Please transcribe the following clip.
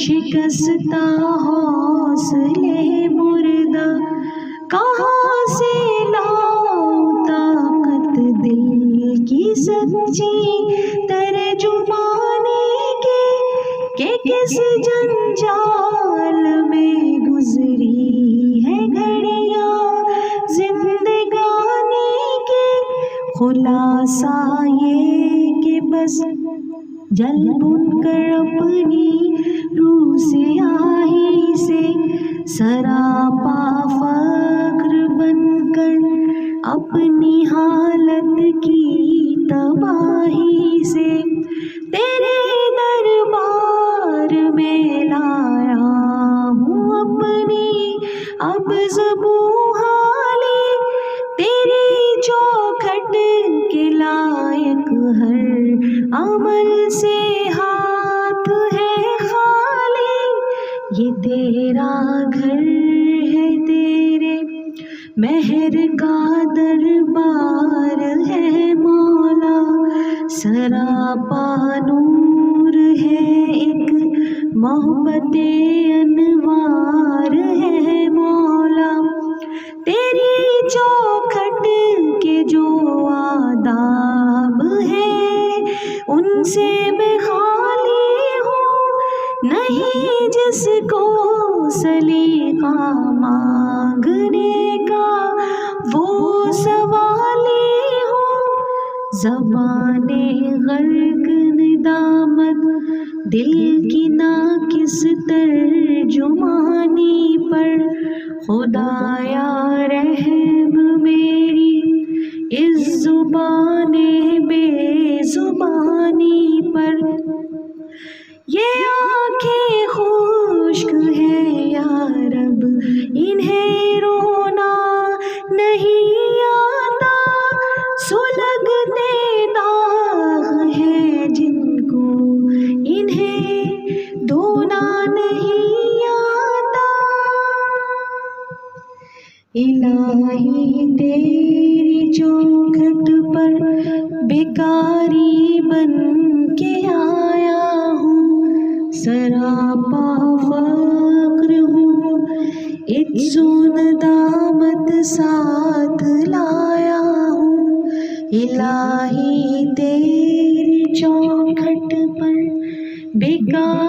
شکستہ حوصلے مردہ کہاں سے لاؤں طاقت دل کی سچی ترجمانے کی کہ کس جنجال میں گزری ہے گھڑیاں زندگانی کی۔ خلاصہ یہ کہ بس جل بن کر اپنی روح سیاہی سے سراپا فقر بن کر اپنی حالت کی تباہی سے تیرے دربار میں لایا ہوں اپنی اب زبوں حالی، تیری چوکھٹ کے لائق ہر عمل سے ہاتھ ہے خالی۔ یہ تیرا گھر ہے، تیرے مہر کا دربار ہے مولا، سراپا نور ہے ایک محبت انوار ہے مولا۔ تیری چوکھٹ کے جو آداب ہیں ان سے میں خالی ہوں، نہیں جس کو سلیقہ مانگنے کا وہ سوالی ہوں۔ زبان غرق ندامت دل کی ناقص ترجمانی پر خدایا رحم میری اس زبان بے زبانی پر۔ یہ آنکھیں خشک ہیں یا رب انہیں رونا نہیں آتا، سلگتے داغ ہیں جن کو انہیں دھونا نہیں آتا۔ الہی تیری چوکھٹ پر بیکاری بن کے آیا ہوں، سراپا فقر ہوں، اتسو ندامت ساتھ لایا ہوں۔ الہی تیری چوکھٹ پر بیکاری